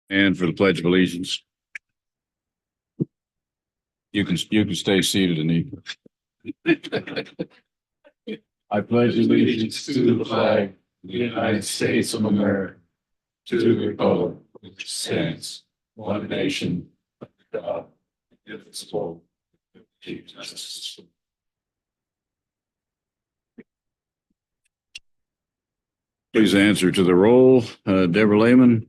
And for the Pledge of Allegiance. You can stay seated, Anita. I pledge allegiance to the flag of the United States of America, to the republic which stands one nation, under God, indivisible, with justice. Please answer to the roll. Deborah Lehman,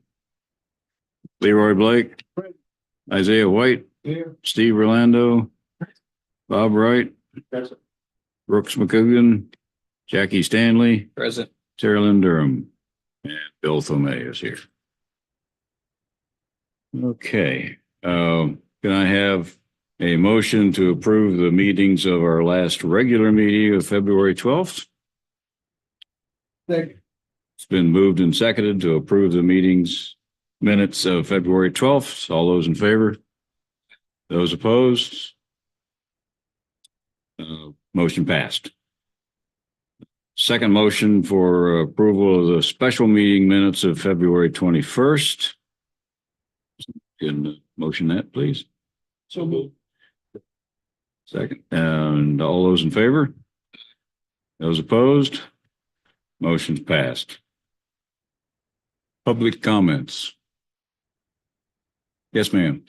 Leroy Blake, Isaiah White, here. Steve Orlando, Bob Wright, present. Brooks McCougan, Jackie Stanley, present. Sarah Lynn Durham, and Bill Thomay is here. Okay. Can I have a motion to approve the meetings of our last regular meeting of February 12th? Thank you. It's been moved and seconded to approve the minutes of February 12th. All those in favor? Those opposed? Motion passed. Second motion for approval of the special meeting minutes of February 21st. Can motion that, please? So moved. Second. And all those in favor? Those opposed? Motion's passed. Public comments. Yes, ma'am.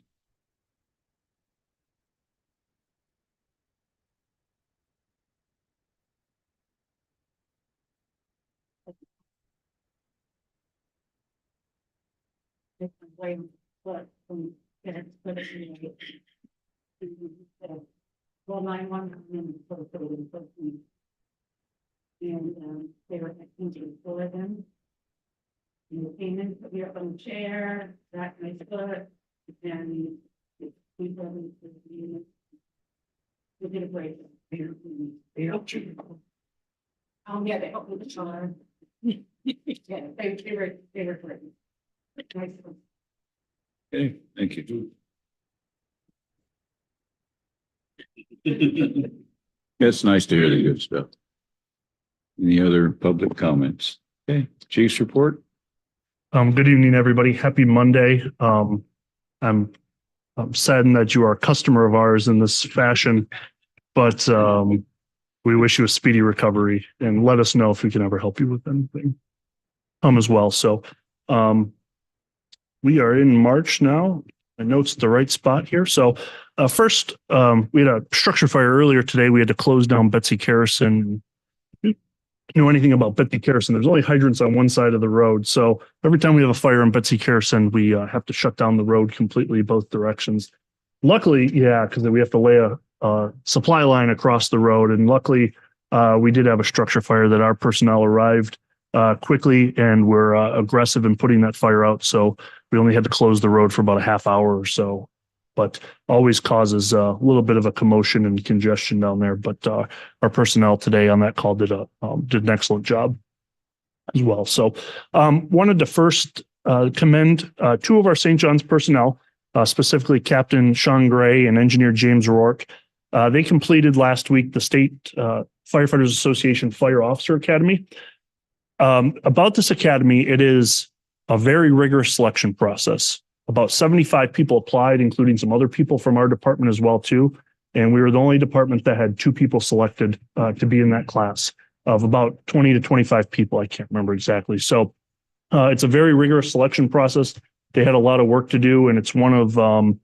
Well, 911 and they were thinking for them. And they came in, put me up on the chair, back my foot, and we did a great job. They helped you. Yeah, they helped with the charm. Yeah, they were great. Nice. Okay, thank you. It's nice to hear the good stuff. Any other public comments? Okay, Chief's report. Good evening, everybody. Happy Monday. I'm saddened that you are a customer of ours in this fashion, but we wish you a speedy recovery and let us know if we can ever help you with anything as well. So we are in March now. I know it's the right spot here. So first, we had a structure fire earlier today. We had to close down Betsy Carrison. If you know anything about Betsy Carrison, there's only hydrants on one side of the road. So every time we have a fire in Betsy Carrison, we have to shut down the road completely both directions. Luckily, yeah, because we have to lay a supply line across the road. And luckily, we did have a structure fire that our personnel arrived quickly and were aggressive in putting that fire out. So we only had to close the road for about a half hour or so, but always causes a little bit of a commotion and congestion down there. But our personnel today on that call did an excellent job as well. So wanted to first commend two of our St. John's personnel, specifically Captain Sean Gray and Engineer James Rourke. They completed last week the State Firefighters Association Fire Officer Academy. About this academy, it is a very rigorous selection process. About 75 people applied, including some other people from our department as well, too. And we were the only department that had 2 people selected to be in that class of about 20 to 25 people. I can't remember exactly. So it's a very rigorous selection process. They had a lot of work to do, and it's one of, from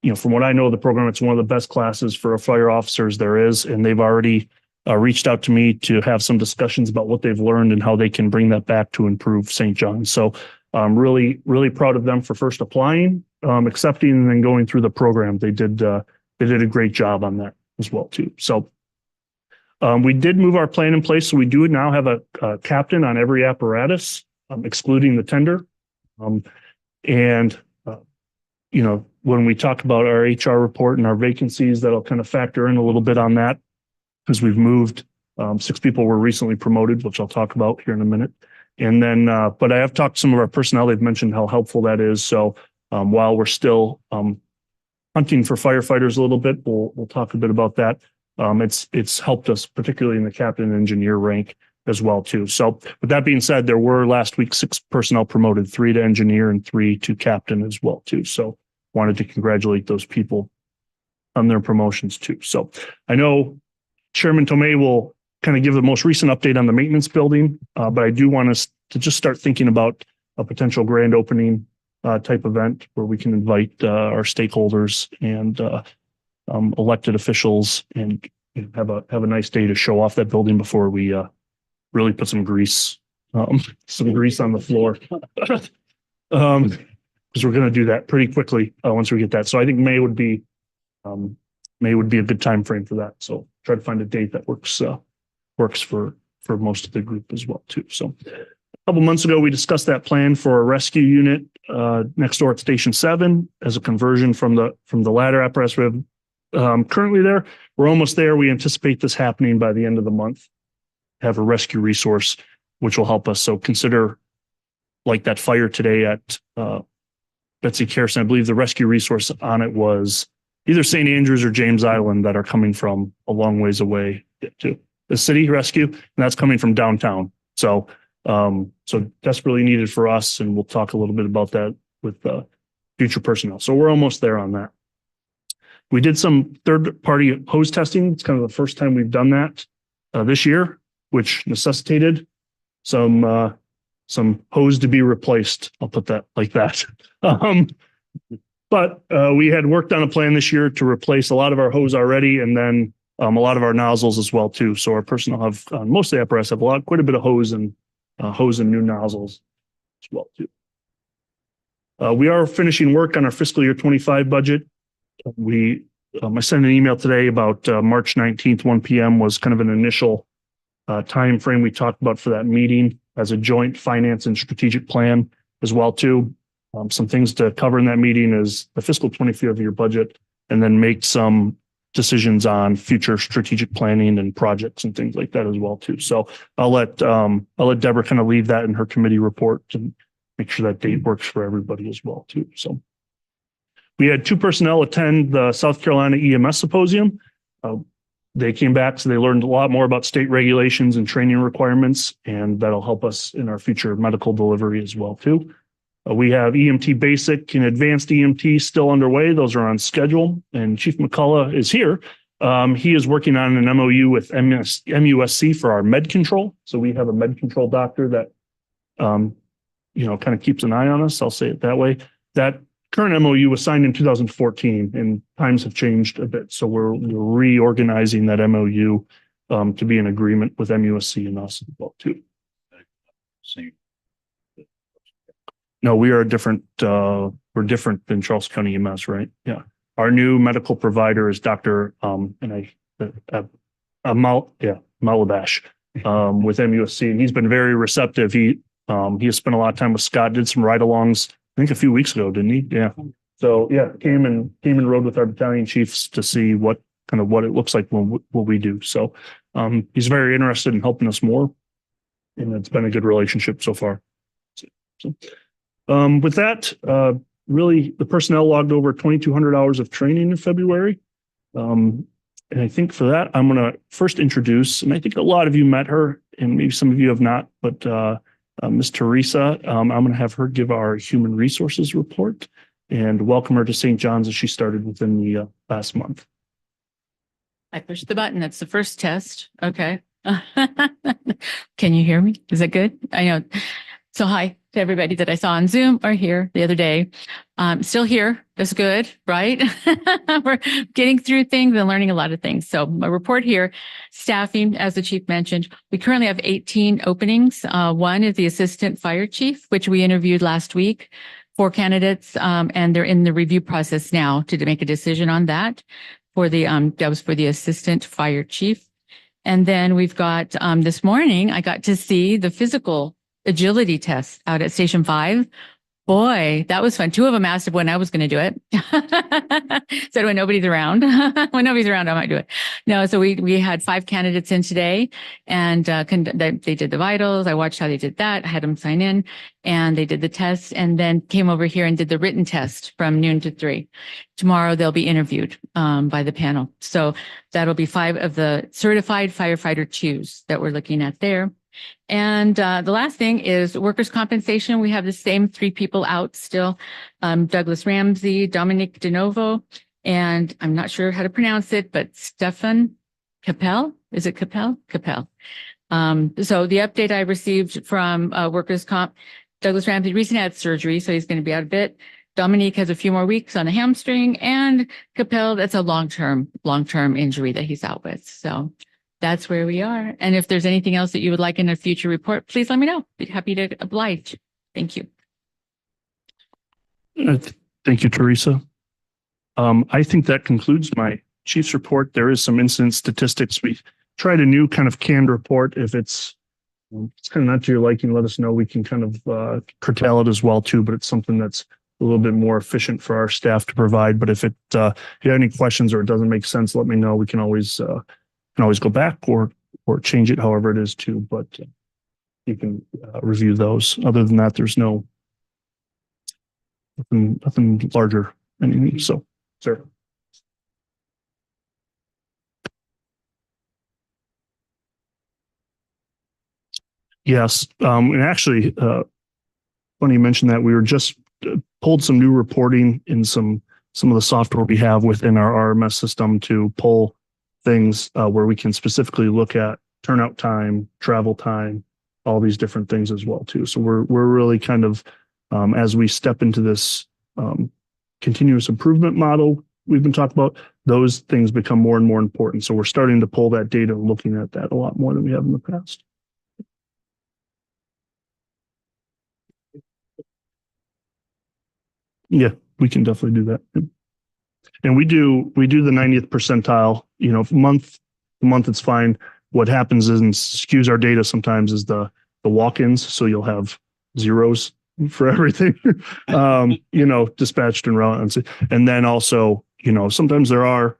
what I know of the program, it's one of the best classes for fire officers there is. And they've already reached out to me to have some discussions about what they've learned and how they can bring that back to improve St. John's. So I'm really, really proud of them for first applying, accepting, and then going through the program. They did a great job on that as well, too. So we did move our plan in place. So we do now have a captain on every apparatus, excluding the tender. When we talk about our HR report and our vacancies, that'll kind of factor in a little bit on that, because we've moved. 6 people were recently promoted, which I'll talk about here in a minute. And then, but I have talked to some of our personnel. They've mentioned how helpful that is. So while we're still hunting for firefighters a little bit, we'll talk a bit about that. It's helped us, particularly in the captain and engineer rank, as well too. So with that being said, there were last week 6 personnel promoted, 3 to engineer and 3 to captain as well too. So wanted to congratulate those people on their promotions too. So I know Chairman Tomei will kind of give the most recent update on the maintenance building, but I do want us to just start thinking about a potential grand opening type event where we can invite our stakeholders and elected officials and have a nice day to show off that building before we really put some grease on the floor. Because we're going to do that pretty quickly once we get that. So I think May would be a good time frame for that. So try to find a date that works for most of the group as well too. So a couple months ago, we discussed that plan for a rescue unit next door at Station 7 as a conversion from the ladder apparatus we have currently there. We're almost there. We anticipate this happening by the end of the month. Have a rescue resource, which will help us. So consider like that fire today at Betsy Carson. I believe the rescue resource on it was either St. Andrews or James Island that are coming from a long ways away to the city rescue, and that's coming from downtown. So desperately needed for us, and we'll talk a little bit about that with future personnel. So we're almost there on that. We did some third-party hose testing. It's kind of the first time we've done that this year, which necessitated some hose to be replaced. I'll put that like that. But we had worked on a plan this year to replace a lot of our hose already, and then a lot of our nozzles as well too. So our personnel have most of the apparatus have quite a bit of hose and new nozzles as well too. We are finishing work on our fiscal year 25 budget. I sent an email today about March 19th, 1 p.m. was kind of an initial time frame we talked about for that meeting as a joint finance and strategic plan as well too. Some things to cover in that meeting is the fiscal 25-year budget, and then make some decisions on future strategic planning and projects and things like that as well too. So I'll let Deborah kind of leave that in her committee report and make sure that date works for everybody as well too. So we had 2 personnel attend the South Carolina EMS Symposium. They came back, so they learned a lot more about state regulations and training requirements, and that'll help us in our future medical delivery as well too. We have EMT Basic and Advanced EMT still underway. Those are on schedule, and Chief McCullough is here. He is working on an MOU with MUSC for our med control. So we have a med control doctor that, kind of keeps an eye on us. I'll say it that way. That current MOU was signed in 2014, and times have changed a bit. So we're reorganizing that MOU to be in agreement with MUSC and us as well too. No, we are different. We're different than Charles County EMS, right? Yeah. Our new medical provider is Dr. Malabash with MUSC, and he's been very receptive. He has spent a lot of time with Scott, did some ride-alongs, I think a few weeks ago, didn't he? Yeah. So yeah, came and rode with our battalion chiefs to see what it looks like when what we do. So he's very interested in helping us more, and it's been a good relationship so far. So with that, really the personnel logged over 2,200 hours of training in February. And I think for that, I'm going to first introduce, and I think a lot of you met her and maybe some of you have not, but Ms. Teresa, I'm going to have her give our human resources report and welcome her to St. John's as she started within the last month. I pushed the button. That's the first test. Okay. Can you hear me? Is that good? I know. So hi to everybody that I saw on Zoom or here the other day. Still here. That's good, right? We're getting through things and learning a lot of things. So my report here, staffing, as the chief mentioned, we currently have 18 openings. One is the assistant fire chief, which we interviewed last week. 4 candidates, and they're in the review process now to make a decision on that for the that was for the assistant fire chief. And then we've got this morning, I got to see the physical agility test out at Station 5. Boy, that was fun. 2 of them asked when I was going to do it. Said when nobody's around. When nobody's around, I might do it. No, so we had 5 candidates in today, and they did the vitals. I watched how they did that. I had them sign in, and they did the test, and then came over here and did the written test from noon to 3. Tomorrow they'll be interviewed by the panel. So that'll be 5 of the certified firefighter 2s that we're looking at there. And the last thing is workers' compensation. We have the same three people out still. Douglas Ramsey, Dominic DeNovo, and I'm not sure how to pronounce it, but Stefan Capel. Is it Capel? Capel. So the update I received from workers' comp, Douglas Ramsey recently had surgery, so he's going to be out a bit. Dominique has a few more weeks on a hamstring, and Capel, that's a long-term injury that he's out with. So that's where we are. And if there's anything else that you would like in a future report, please let me know. Be happy to oblige. Thank you. Thank you, Teresa. I think that concludes my chief's report. There is some incident statistics. We tried a new kind of canned report. If it's kind of not to your liking, let us know. We can kind of curtail it as well too, but it's something that's a little bit more efficient for our staff to provide. But if you have any questions or it doesn't make sense, let me know. We can always go back or change it however it is too. But you can review those. Other than that, there's nothing larger. Anything. So, sir. Yes, and actually, funny you mentioned that. We were just pulled some new reporting in some of the software we have within our RMS system to pull things where we can specifically look at turnout time, travel time, all these different things as well too. So we're really kind of as we step into this continuous improvement model we've been talking about, those things become more and more important. So we're starting to pull that data and looking at that a lot more than we have in the past. Yeah, we can definitely do that. And we do the 90th percentile, month to month, it's fine. What happens is and skews our data sometimes is the walk-ins. So you'll have zeros for everything, dispatched and routed. And then also, sometimes there are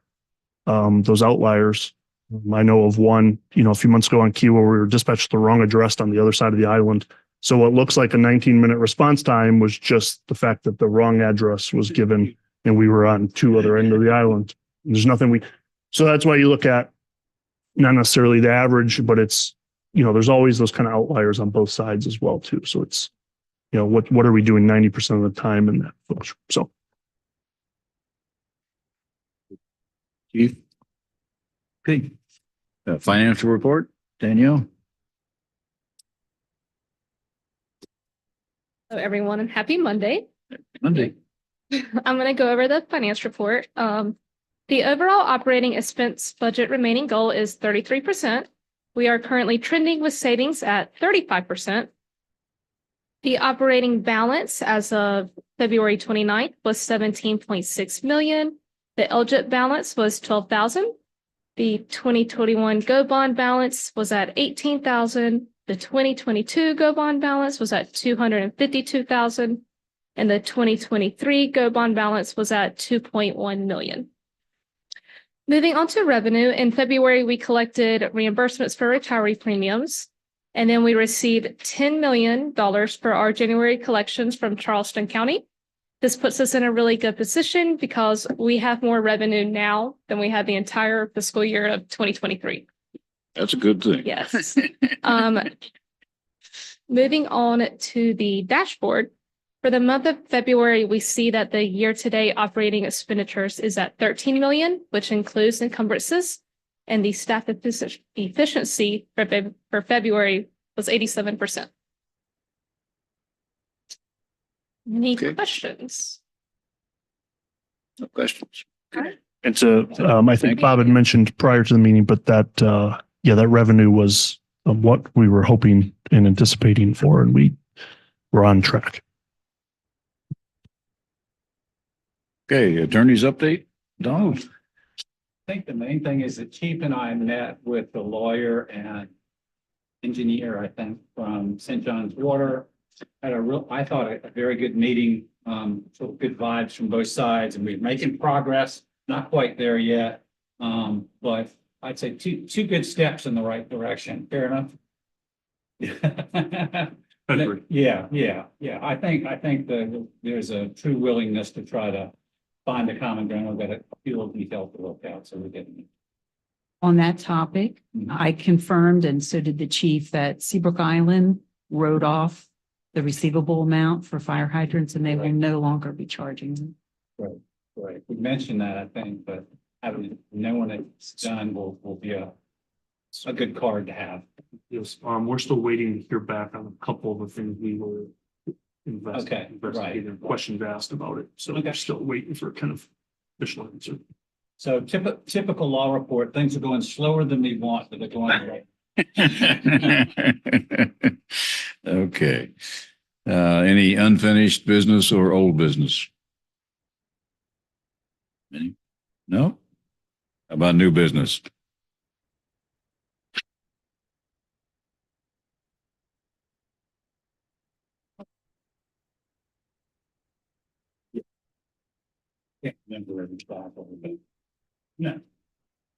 those outliers. I know of one, a few months ago on Key where we were dispatched to the wrong address on the other side of the island. So what looks like a 19-minute response time was just the fact that the wrong address was given and we were on two other end of the island. There's nothing so that's why you look at not necessarily the average, but it's, there's always those kind of outliers on both sides as well too. So it's, what are we doing 90% of the time in that function? So. Chief. Okay. Financial report, Danielle. Hello, everyone, and happy Monday. Monday. I'm going to go over the finance report. The overall operating expense budget remaining goal is 33%. We are currently trending with savings at 35%. The operating balance as of February 29th was 17.6 million. The LJIT balance was 12,000. The 2021 Go Bond balance was at 18,000. The 2022 Go Bond balance was at 252,000. And the 2023 Go Bond balance was at 2.1 million. Moving on to revenue, in February, we collected reimbursements for retiree premiums, and then we received $10 million for our January collections from Charleston County. This puts us in a really good position because we have more revenue now than we had the entire fiscal year of 2023. That's a good thing. Yes. Moving on to the dashboard. For the month of February, we see that the year-to-date operating expenditures is at 13 million, which includes encumbrances, and the staff efficiency for February was 87%. Any questions? No questions. It's I think Bob had mentioned prior to the meeting, but that, that revenue was what we were hoping and anticipating for, and we were on track. Okay, attorney's update. Donald. I think the main thing is that Chief and I met with the lawyer and engineer, I think, from St. John's Water. Had I thought a very good meeting, sort of good vibes from both sides, and we're making progress. Not quite there yet, but I'd say two good steps in the right direction. Fair enough. Yeah. I think that there's a true willingness to try to find a common ground. We've got a few little details to look out, so we're getting On that topic, I confirmed, and so did the chief, that Seabrook Island wrote off the receivable amount for fire hydrants and they will no longer be charging them. Right. We mentioned that, I think, but having known it's done will be a good card to have. Yes, we're still waiting to hear back on a couple of the things we were Okay, investigating, questions asked about it. So Okay. we're still waiting for kind of official answer. So typical law report, things are going slower than we want, but they're going right. Okay. Any unfinished business or old business? Any? No? How about new business? Can't remember every spot. No.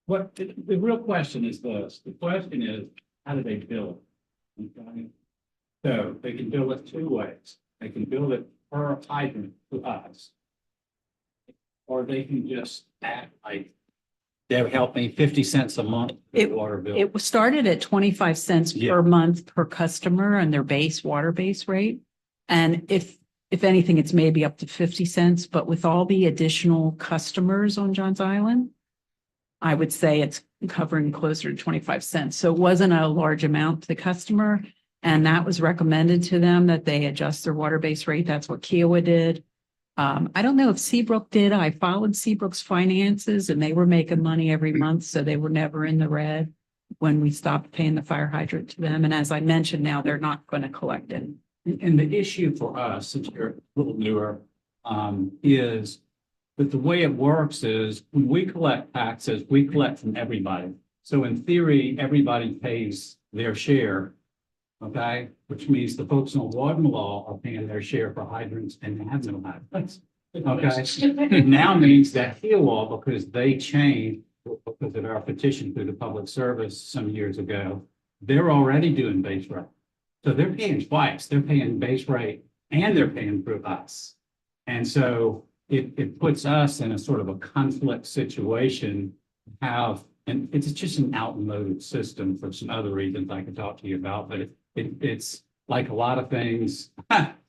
What, the real question is this, the question is, how do they bill it? Okay? So they can bill it two ways. They can bill it per hydrant to us. Or they can just act like they'll help me 50 cents a month with water bill. It was started at 25 cents Yeah. per month per customer and their water base rate. And if anything, it's maybe up to 50 cents, but with all the additional customers on Johns Island, I would say it's covering closer to 25 cents. So it wasn't a large amount to the customer. And that was recommended to them that they adjust their water base rate. That's what Kiowa did. I don't know if Seabrook did. I followed Seabrook's finances and they were making money every month. So they were never in the red when we stopped paying the fire hydrant to them. And as I mentioned, now they're not going to collect it. And the issue for us, since you're a little newer, is that the way it works is when we collect taxes, we collect from everybody. So in theory, everybody pays their share. Okay, which means the folks on Wadden Law are paying their share for hydrants and they have no hydrants. Okay, it now means that Kiowa, because they changed because of our petition through the public service some years ago, they're already doing base rate. So they're paying twice. They're paying base rate and they're paying through us. And so it puts us in a sort of a conflict situation, and it's just an outmoded system for some other reasons I could talk to you about, but it's like a lot of things,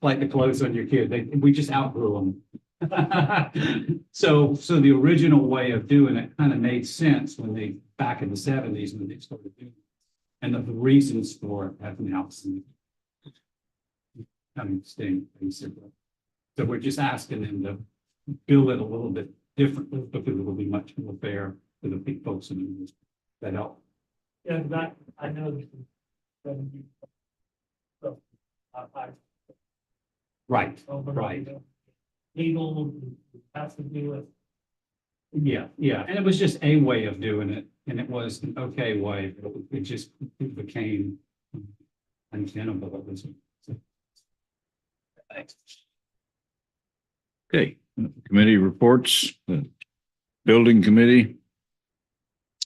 like the clothes on your kid, we just outgrew them. So the original way of doing it kind of made sense back in the 70s when they started doing it. And the reasons for it have now coming extinct, basically. So we're just asking them to bill it a little bit differently because it will be much more fair to the big folks in the industry. That help? Yeah, that I know. Right, right. Legal has to do with. Yeah, and it was just a way of doing it, and it was an okay way, but it became untenable. It was. Okay, committee reports, the building committee.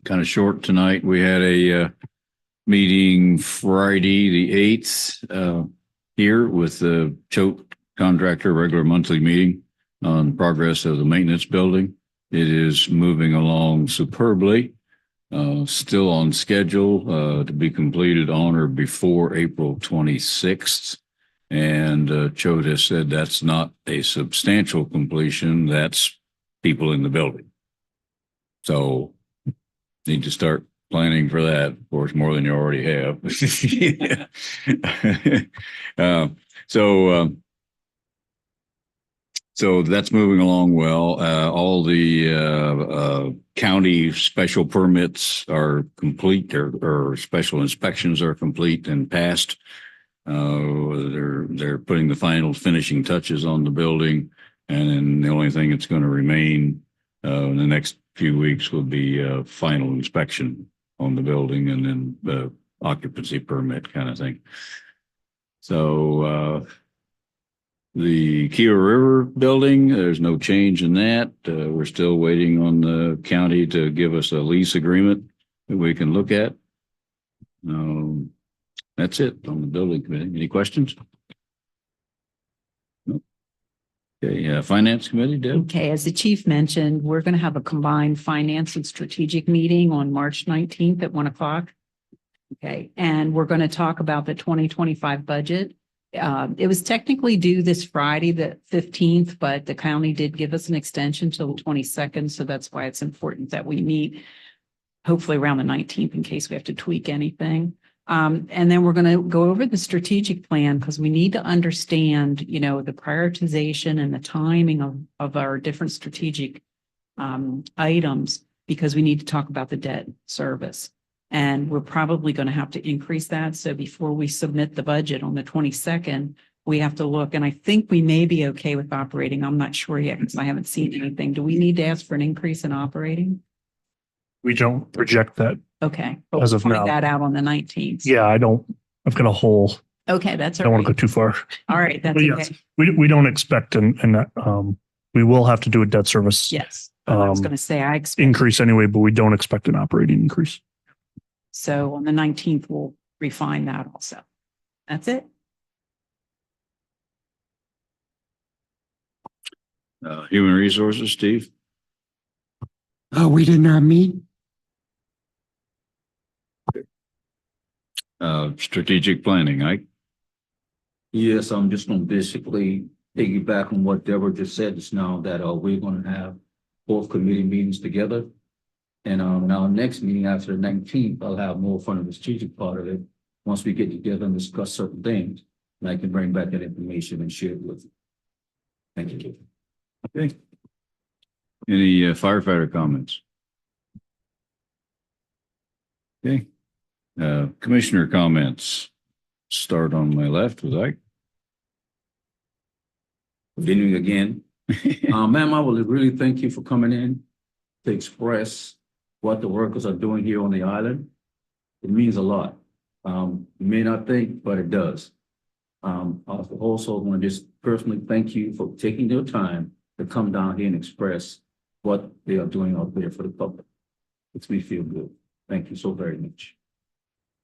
Kind of short tonight. We had a meeting Friday, the 8th, here with the Choate contractor, regular monthly meeting on progress of the maintenance building. It is moving along superbly, still on schedule to be completed on or before April 26th. And Choate has said that's not a substantial completion. That's people in the building. So need to start planning for that, of course, more than you already have. So that's moving along well. All the county special permits are complete, or special inspections are complete and passed. They're putting the final finishing touches on the building, and then the only thing that's going to remain in the next few weeks will be final inspection on the building, and then the occupancy permit kind of thing. So the Kiowa River building, there's no change in that. We're still waiting on the county to give us a lease agreement that we can look at. That's it on the building committee. Any questions? No. Okay, Finance Committee, Deb? Okay, as the chief mentioned, we're going to have a combined finance and strategic meeting on March 19th at 1:00. Okay, and we're going to talk about the 2025 budget. It was technically due this Friday, the 15th, but the county did give us an extension till the 22nd. So that's why it's important that we meet hopefully around the 19th in case we have to tweak anything. And then we're going to go over the strategic plan because we need to understand, you know, the prioritization and the timing of our different strategic items because we need to talk about the debt service. And we're probably going to have to increase that. So before we submit the budget on the 22nd, we have to look. And I think we may be okay with operating. I'm not sure yet because I haven't seen anything. Do we need to ask for an increase in operating? We don't project that. Okay. But As we'll of find now. that out on the 19th. Yeah, I've got a whole, Okay, that's I all don't want to right. go too far. All right, that's But yes, okay. we don't expect we will have to do a debt service Yes. I was Um, going to say, I expect, increase anyway, but we don't expect an operating increase. so on the 19th, we'll refine that also. That's it. Human Resources, Steve? We did not meet. Strategic Planning, Ike? Yes, I'm just gonna basically piggyback on what Deborah just said just now, that we're gonna have both committee meetings together. And now next meeting after the 19th, I'll have more fun of the strategic part of it. Once we get together and discuss certain things, and I can bring back that information and share it with you. Thank you. Okay. Any firefighter comments? Okay. Commissioner comments. Start on my left with Ike. Good evening again. Ma'am, I would really thank you for coming in to express what the workers are doing here on the island. It means a lot. You may not think, but it does. I also want to just personally thank you for taking your time to come down here and express what they are doing out there for the public. Makes me feel good. Thank you so very much.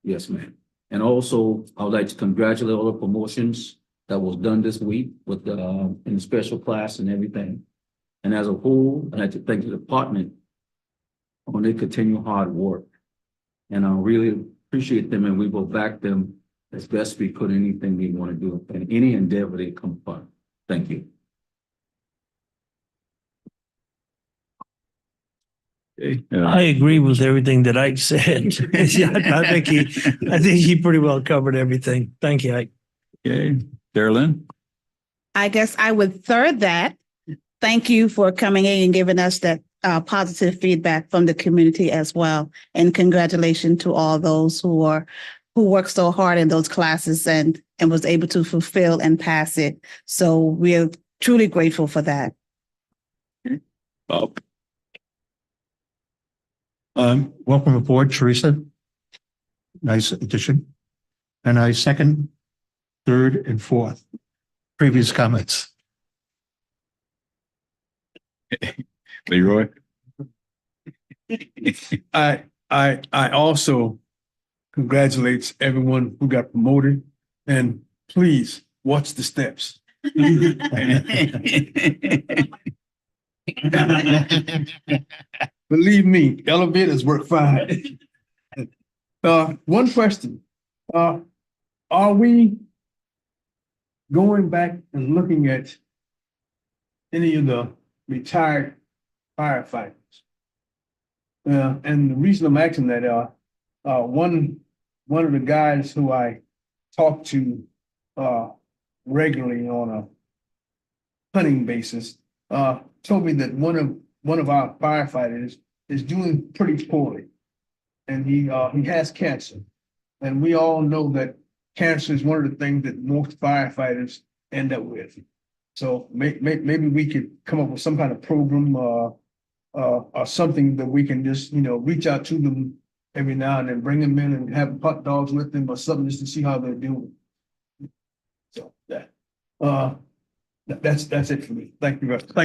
Yes, ma'am. And also, I would like to congratulate all the promotions that was done this week with the in the special class and everything. And as a whole, I'd like to thank the department on their continued hard work. And I really appreciate them, and we will back them as best we could in anything they want to do and any endeavor they come upon. Thank you. Okay. I agree with everything that Ike said. Yeah, I think he pretty well covered everything. Thank you, Ike. Okay. Carolyn? I guess I would third that. Thank you for coming in and giving us that positive feedback from the community as well. And congratulations to all those who worked so hard in those classes and was able to fulfill and pass it. So we're truly grateful for that. Bob? Welcome aboard, Teresa. Nice addition. And I second, third, and fourth previous comments. Leroy? I also congratulate everyone who got promoted, and please watch the steps. Believe me, elevators work fine. One question. Are we going back and looking at any of the retired firefighters? And the reason I'm asking that, one of the guys who I talk to regularly on a hunting basis told me that one of our firefighters is doing pretty poorly, and he has cancer, and we all know that cancer is one of the things that most firefighters end up with. So maybe we could come up with some kind of program or something that we can just reach out to them every now and then, bring them in and have hot dogs with them or something just to see how they're doing. So that's it for me. Thank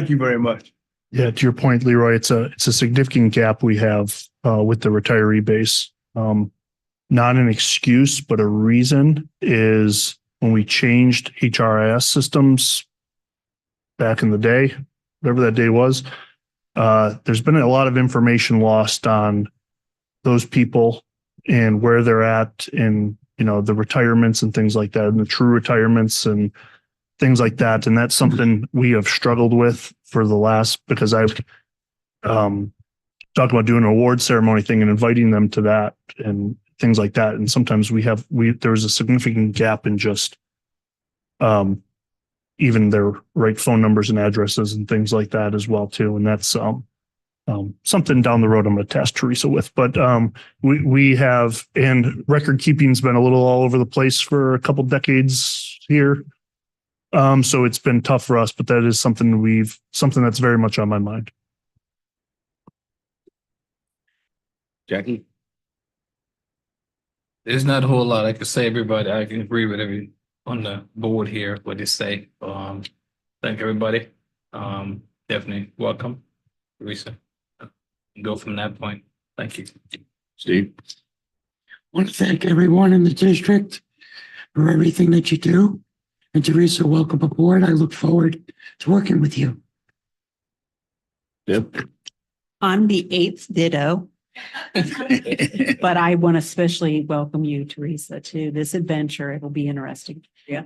you very much. Yeah, to your point, Leroy, it's a significant gap we have with the retiree base. Not an excuse, but a reason is when we changed HRIS systems back in the day, whatever that day was. There's been a lot of information lost on those people and where they're at in, the retirements and things like that, and the true retirements and things like that. And that's something we have struggled with for the last, because I've talked about doing an award ceremony thing and inviting them to that and things like that. And sometimes there's a significant gap in just even their right phone numbers and addresses and things like that as well too. And that's something down the road I'm going to task Teresa with. But we have, and record keeping's been a little all over the place for a couple decades here. So it's been tough for us, but that is something that's very much on my mind. Jackie? There's not a whole lot I could say, everybody. I can agree with every on the board here, what they say. Thank everybody. Definitely welcome, Teresa. Go from that point. Thank you. Steve? Want to thank everyone in the district for everything that you do. And Teresa, welcome aboard. I look forward to working with you. Yep. I'm the 8th ditto, but I want to especially welcome you, Teresa, to this adventure. It will be interesting. Yeah.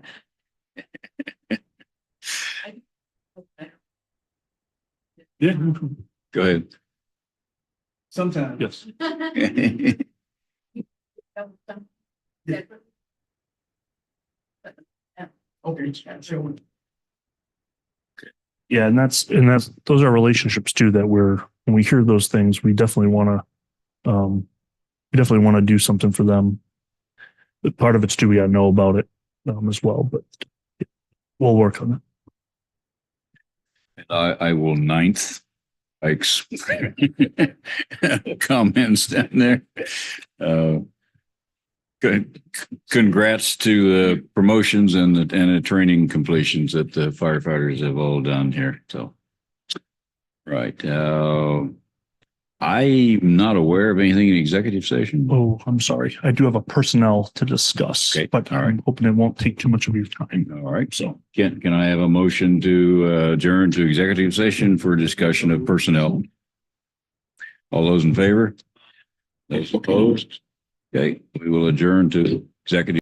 Yeah. Go ahead. Sometimes. Yes. Okay, sure. Yeah. And those are relationships too, that when we hear those things, we definitely want to do something for them. But part of it's too, we got to know about it as well, but we'll work on it. I will ninth Ike's comments down there. Good. Congrats to the promotions and the training completions that the firefighters have all done here. So, right. I'm not aware of anything in executive session. Oh, I'm sorry. I do have a personnel to discuss, Okay. but All right. I'm hoping it won't take too much of your time. All right. So can I have a motion to adjourn to executive session for discussion of personnel? All those in favor? Those opposed? Okay, we will adjourn to executive.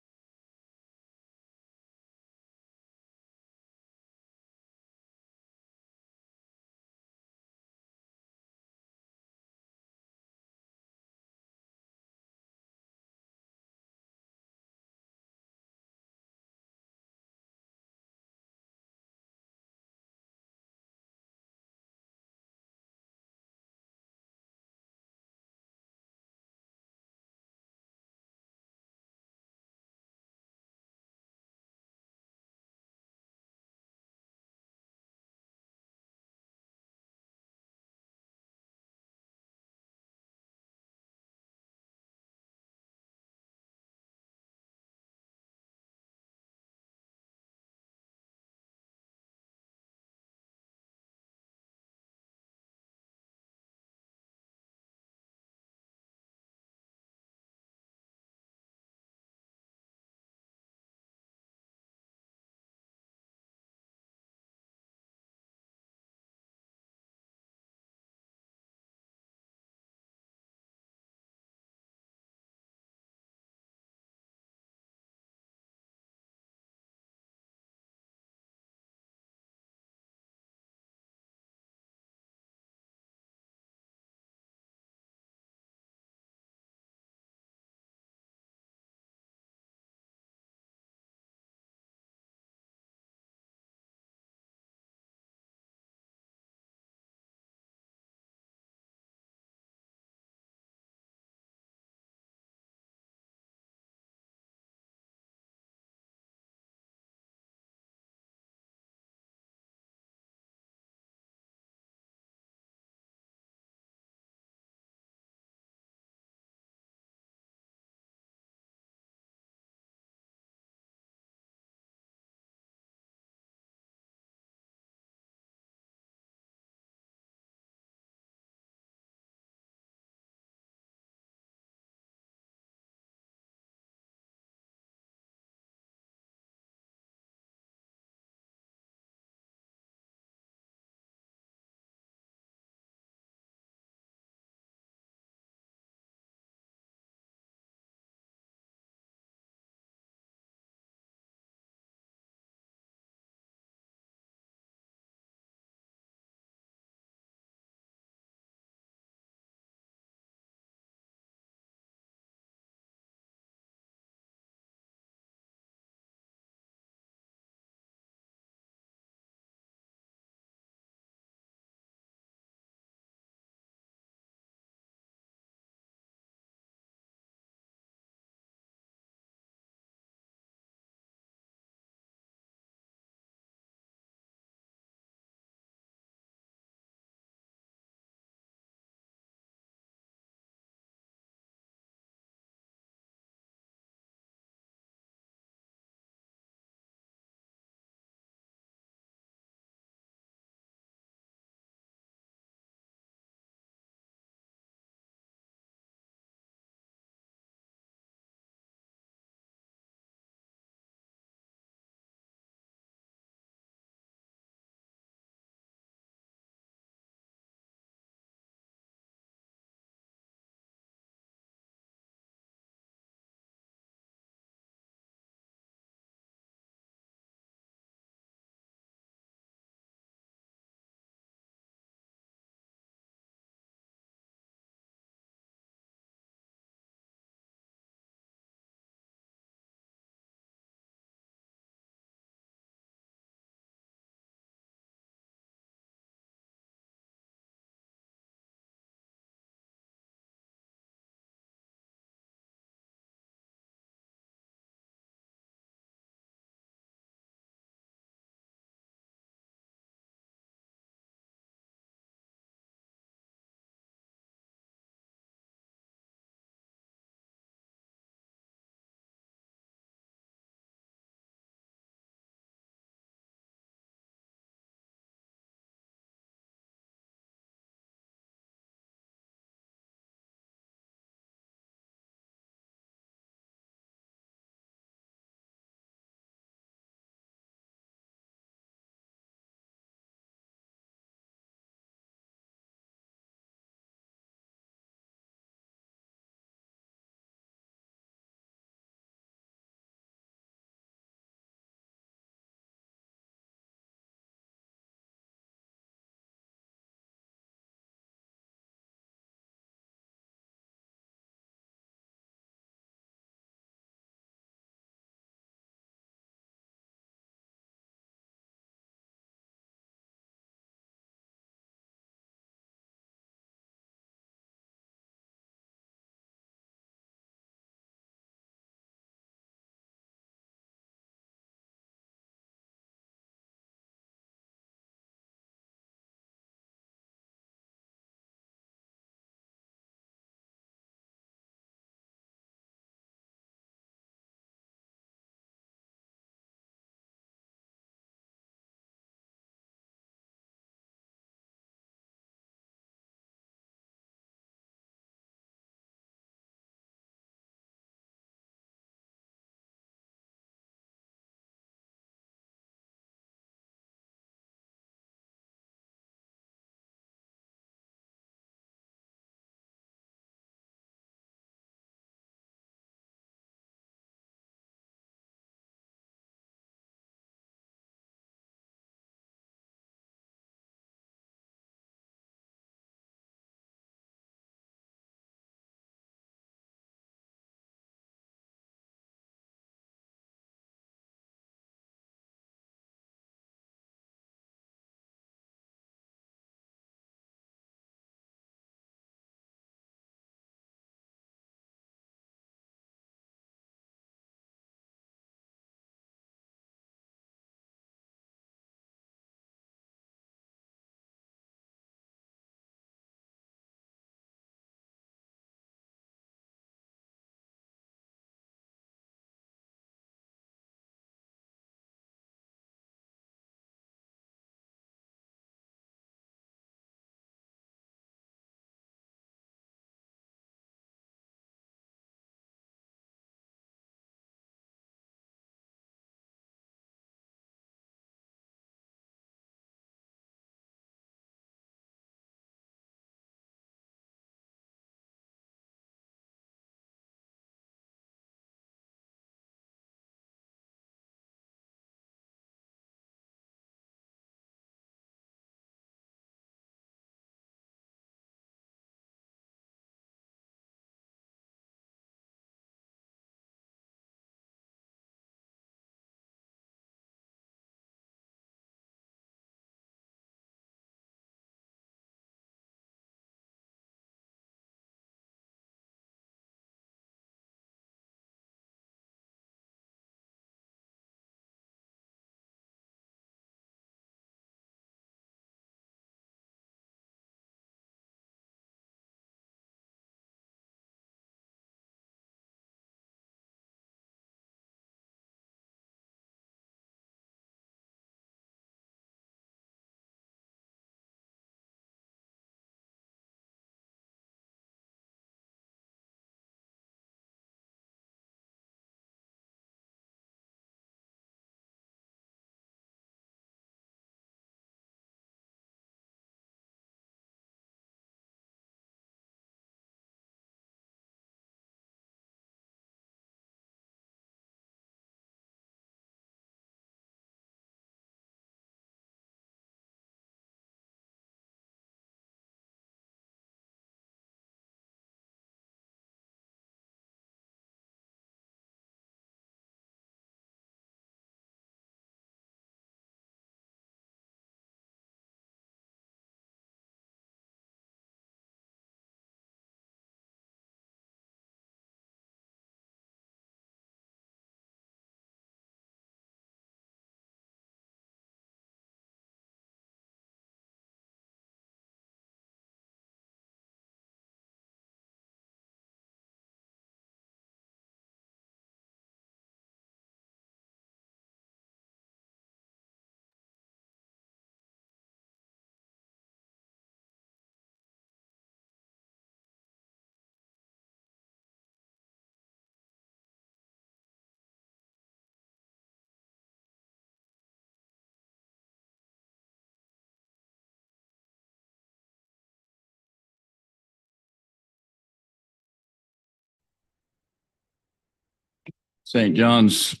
St. John's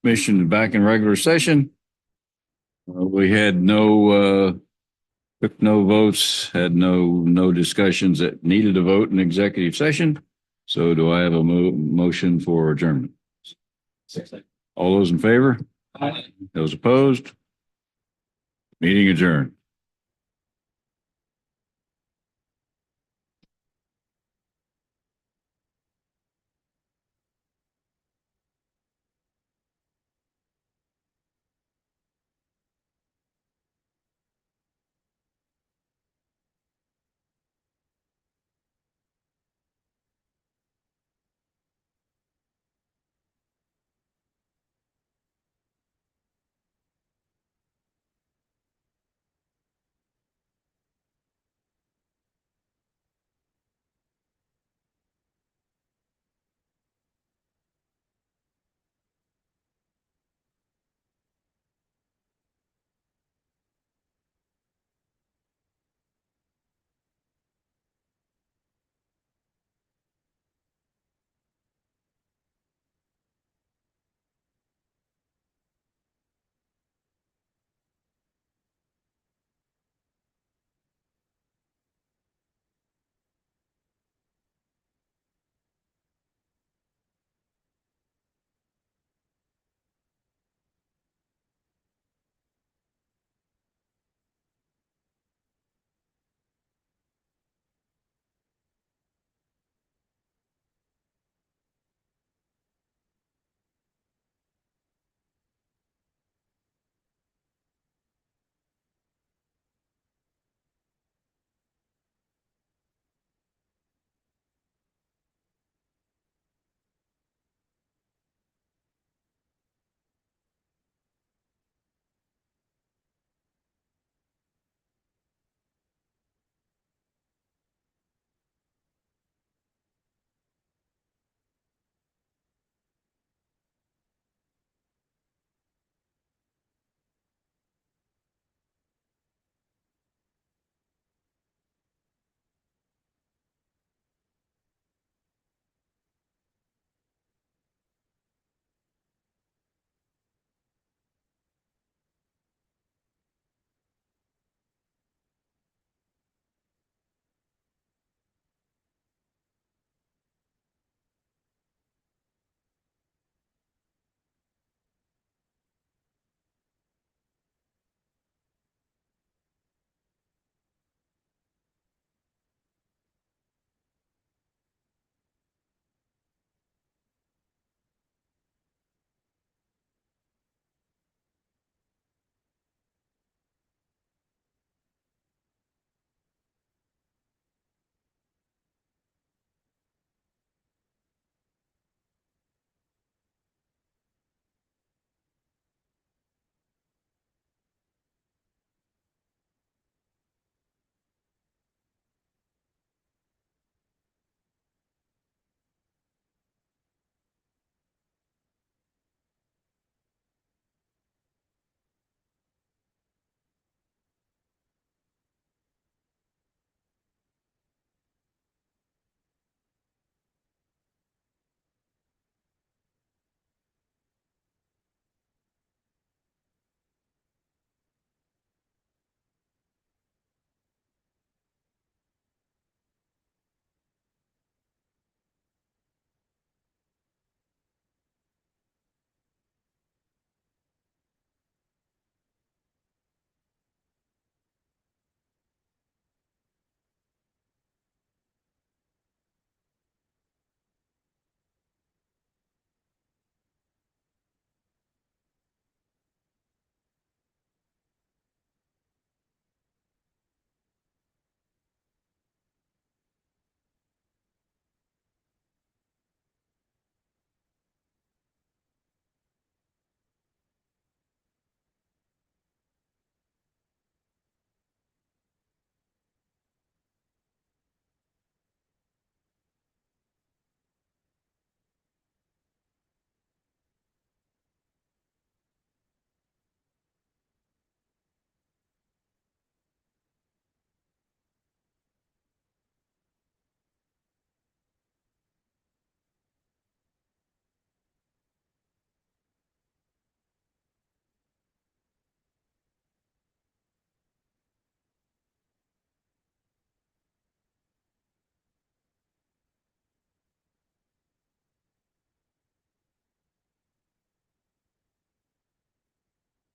Mission back in regular session. We had took no votes, had no discussions that needed a vote in executive session. So do I have a motion for adjournment? All those in favor? Those opposed? Meeting adjourned.